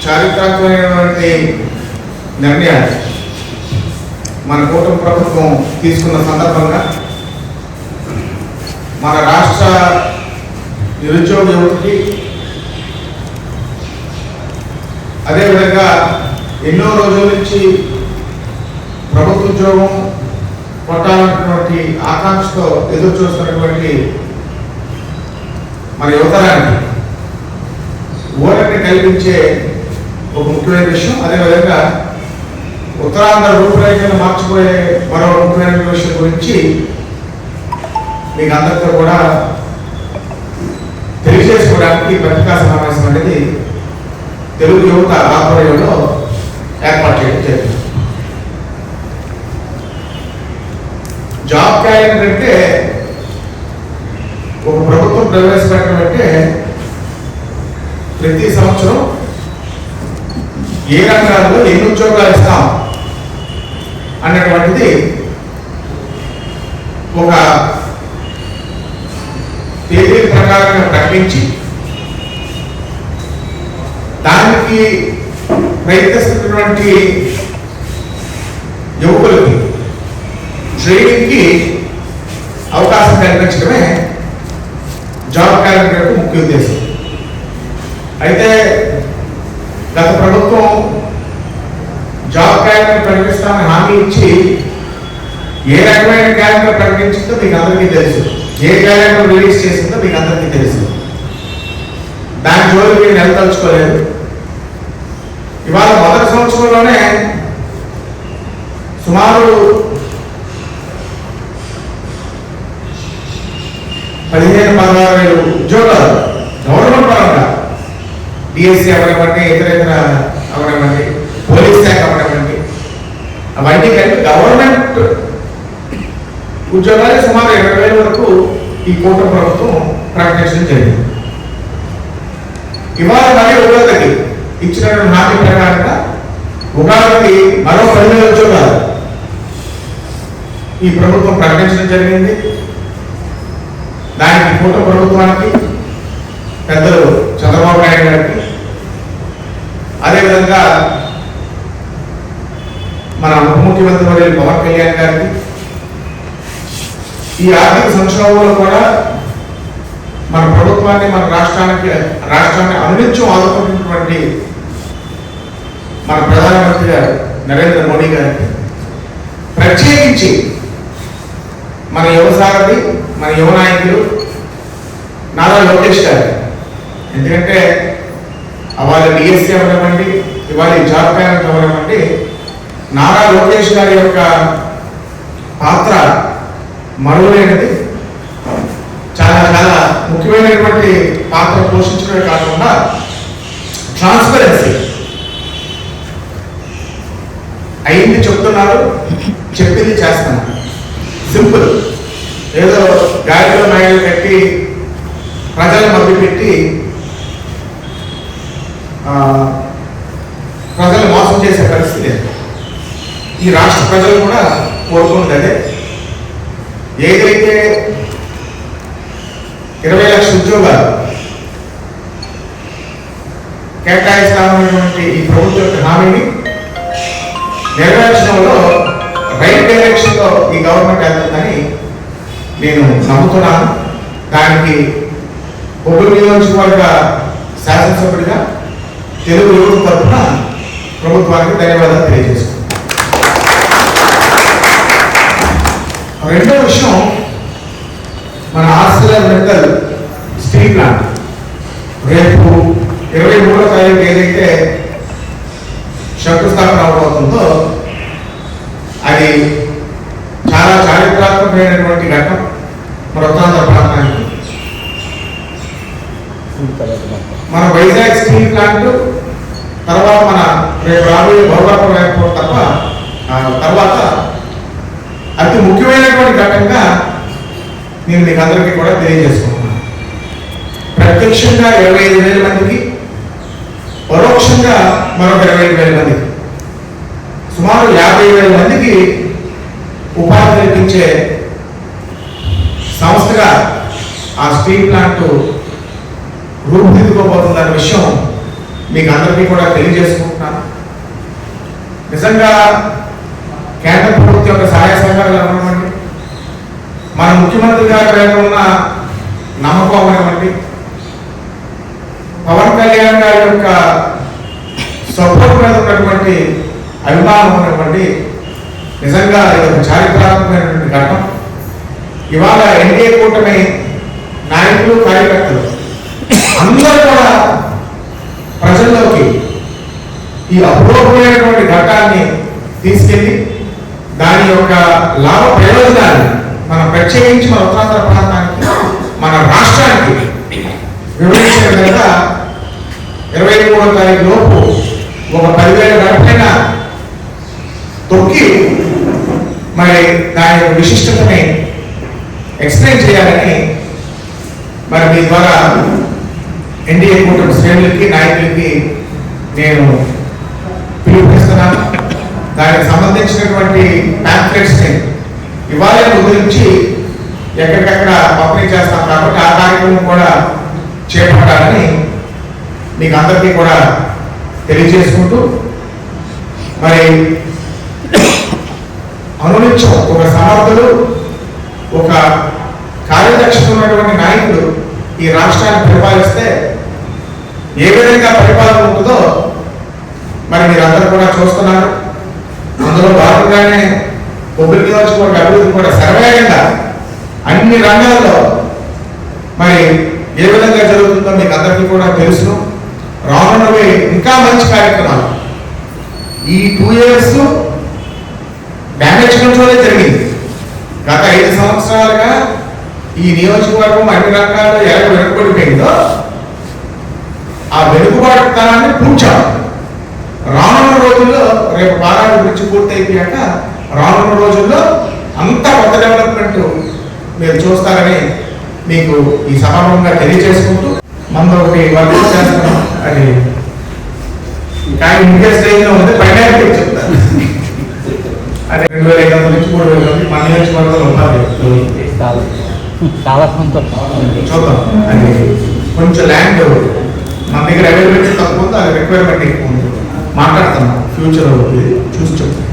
చారిత్రాత్మకమైనటువంటి నిర్ణయాలు మన కూటమి ప్రభుత్వం తీసుకున్న సందర్భంగా మన రాష్ట్ర నిరుద్యోగ యువతకి అదేవిధంగా ఎన్నో రోజుల నుంచి ప్రభుత్వ ఉద్యోగం కొట్టాలన్నటువంటి ఆకాంక్షతో ఎదురు చూస్తున్నటువంటి మన యువతరానికి ఓటర్ని కల్పించే ఒక ముఖ్యమైన విషయం. అదేవిధంగా ఉత్తరాంధ్ర రూపురేఖలు మార్చిపోయే మరో ముఖ్యమైన విషయం గురించి మీకు అందరితో కూడా తెలియజేసుకోవడానికి పత్రికా సమావేశం అనేది తెలుగు యువత ఆధ్వర్యంలో ఏర్పాటు చేయడం జరిగింది. జాబ్ క్యాలెండర్ అంటే ఒక ప్రభుత్వం ప్రవేశపెట్టడం అంటే ప్రతి సంవత్సరం ఏ రంగాల్లో ఎన్ని ఉద్యోగాలు ఇస్తాం అన్నటువంటిది ఒక తేదీ ప్రకారంగా ప్రకటించి దానికి ప్రయత్నిస్తున్నటువంటి యువకులకి ట్రైనింగ్కి అవకాశం కల్పించడమే జాబ్ క్యాలెండర్ యొక్క ముఖ్య ఉద్దేశం. అయితే గత ప్రభుత్వం జాబ్ క్యాలెండర్ ప్రకటిస్తామని హామీ ఇచ్చి ఏ రకమైన క్యాలెండర్ ప్రకటించిందో మీకు అందరికీ తెలుసు, ఏ క్యాలెండర్ రిలీజ్ చేసిందో మీకు అందరికీ తెలుసు. దాని జోలికి నేను నెలతలుచుకోలేదు. ఇవాళ మొదటి సంవత్సరంలోనే సుమారు 15,000-16,000 ఉద్యోగాలు గవర్నమెంట్ పరంగా డిఎస్సి అవనివ్వండి, ఇతర అవనివ్వండి, పోలీస్ శాఖ అవనివ్వండి, అవన్నీ కలిపి గవర్నమెంట్ ఉద్యోగాలు సుమారు 20,000 వరకు ఈ కూటమి ప్రభుత్వం ప్రకటించడం జరిగింది. ఇవాళ మరీ ఉగాదికి ఇచ్చిన హామీ ప్రకారంగా ఉగాదికి మరో 10,000 ఉద్యోగాలు ఈ ప్రభుత్వం ప్రకటించడం జరిగింది. దానికి కూటమి ప్రభుత్వానికి, పెద్దలు చంద్రబాబు నాయుడు గారికి, అదేవిధంగా మన ఉప ముఖ్యమంత్రి వర్యులు పవన్ కళ్యాణ్ గారికి, ఈ ఆర్థిక సంక్షోభంలో కూడా మన ప్రభుత్వాన్ని, మన రాష్ట్రాన్ని అనునిత్యం ఆదుకుంటున్నటువంటి మన ప్రధానమంత్రి గారు నరేంద్ర మోడీ గారికి, ప్రత్యేకించి మన యువ సారథి, మన యువ నాయకులు నారా లోకేష్ గారు, ఎందుకంటే అవాళ డిఎస్సీ అవ్వనివ్వండి, ఇవాళ జాబ్ క్యాలెండర్ అవ్వనివ్వండి, నారా లోకేష్ గారి యొక్క పాత్ర మరువలేనిది. చాలా చాలా ముఖ్యమైనటువంటి పాత్ర పోషించడమే కాకుండా ట్రాన్స్పరెన్సీ అయింది చెప్తున్నారు, చెప్పింది చేస్తున్నారు. సింపుల్, ఏదో గాడిలో నాయలు కట్టి ప్రజలు మభ్యపెట్టి ప్రజలు మోసం చేసే పరిస్థితి ఈ రాష్ట్ర ప్రజలు కూడా కోరుకున్నది అదే. ఏదైతే 20 లక్షల ఉద్యోగాలు కేటాయిస్తామన్నటువంటి ఈ ప్రభుత్వ యొక్క హామీని నెరవేర్చడంలో రైట్ డైరెక్షన్ లో ఈ గవర్నమెంట్ వెళ్తుందని నేను నమ్ముతున్నాను. దానికి కొవ్వూరు నియోజకవర్గ శాసనసభ్యుడిగా తెలుగు యువత తరఫున ప్రభుత్వానికి ధన్యవాదాలు తెలియజేస్తున్నాను. రెండో విషయం, మన ArcelorMittal స్టీల్ ప్లాంట్ రేపు 23వ తారీఖు ఏదైతే శంకుస్థాపన అవబోతుందో అది చాలా చారిత్రాత్మకమైనటువంటి ఘట్టం మన ఉత్తరాంధ్ర ప్రాంతానికి. మన వైజాగ్ స్టీల్ ప్లాంట్ తర్వాత మన రేపు రాబోయే భోగాపురం ఎయిర్పోర్ట్ తప్ప తర్వాత అతి ముఖ్యమైనటువంటి ఘట్టంగా నేను మీకు అందరికీ కూడా తెలియజేసుకుంటున్నాను. ప్రత్యక్షంగా 25,000 మందికి, పరోక్షంగా మరొక 25,000 మందికి, సుమారు 50,000 మందికి ఉపాధి కల్పించే సంస్థగా ఆ స్టీల్ ప్లాంట్ రూపుదిద్దుకోబోతుందన్న విషయం మీకు అందరికీ కూడా తెలియజేసుకుంటున్నాను. నిజంగా కేంద్ర ప్రభుత్వం యొక్క సహాయ సహకారాలు అవ్వనివ్వండి, మన ముఖ్యమంత్రి గారి మీద ఉన్న నమ్మకం అవ్వనివ్వండి, పవన్ కళ్యాణ్ గారి యొక్క సపోర్ట్ మీద ఉన్నటువంటి అభిమానం ఉన్నటువంటి నిజంగా ఇది ఒక చారిత్రాత్మకమైనటువంటి ఘట్టం. ఇవాళ ఎన్డీఏ కూటమి నాయకులు కార్యకర్తలు అందరూ కూడా ప్రజల్లోకి ఈ అపూర్వమైనటువంటి ఘట్టాన్ని తీసుకెళ్ళి దాని యొక్క లాభ ప్రయోజనాన్ని మనం ప్రత్యేకించి మన ఉత్తరాంధ్ర ప్రాంతానికి, మన రాష్ట్రానికి వివరించిన విధంగా 23వ తారీఖు లోపు ఒక 10,000 గడపైన తొక్కి మరి దాని యొక్క విశిష్టతని ఎక్స్ప్లెయిన్ చేయాలని మరి మీ ద్వారా ఎన్డీఏ కూటమి శ్రేణులకి నాయకులకి నేను పిలుపునిస్తున్నాను. దానికి సంబంధించినటువంటి ప్యాంప్లెట్స్ని ఇవాళ గురించి ఎక్కడికక్కడ పంపిణీ చేస్తాం కాబట్టి ఆ కార్యక్రమం కూడా చేపట్టాలని మీకు అందరికీ కూడా తెలియజేసుకుంటూ మరి అనునిత్యం ఒక సమర్థులు, ఒక కార్యదక్షత ఉన్నటువంటి నాయకులు ఈ రాష్ట్రాన్ని పరిపాలిస్తే ఏ విధంగా పరిపాలన ఉంటుందో మరి మీరందరూ కూడా చూస్తున్నారు. అందులో భాగంగానే కొబ్బరి నియోజకవర్గ అభివృద్ధి కూడా సర్వేగంగా అన్ని రంగాల్లో మరి ఏ విధంగా జరుగుతుందో మీకు అందరికీ కూడా తెలుసు. రానున్నవి ఇంకా మంచి కార్యక్రమాలు. ఈ 2 years డ్యామేజ్ కంట్రోలే జరిగింది. గత 5 సంవత్సరాలుగా ఈ నియోజకవర్గం అన్ని రంగాల్లో ఎలా వెనుకబడిపోయిందో ఆ వెనుకబాటుతనాన్ని పూడ్చాం. రానున్న రోజుల్లో రేపు వారాల గురించి పూర్తయిపోయాక రానున్న రోజుల్లో అంతా కొత్త డెవలప్మెంట్ మీరు చూస్తారని మీకు ఈ సమానంగా తెలియజేసుకుంటూ మనం ఒకటి వర్క్ చేస్తున్నాం. అది కానీ ఇంకే స్టేజ్లో ఉంది, పైన చెప్తారు. అది 2,500 నుంచి 3,000 మంది మన నియోజకవర్గంలో ఉన్నారు. చూద్దాం. అది కొంచెం ల్యాండ్ మన దగ్గర అవైలబిలిటీ తక్కువ ఉంది, అది రిక్వైర్మెంట్ ఎక్కువ ఉంది. మాట్లాడుతున్నాం ఫ్యూచర్ చూసి చెప్తాం.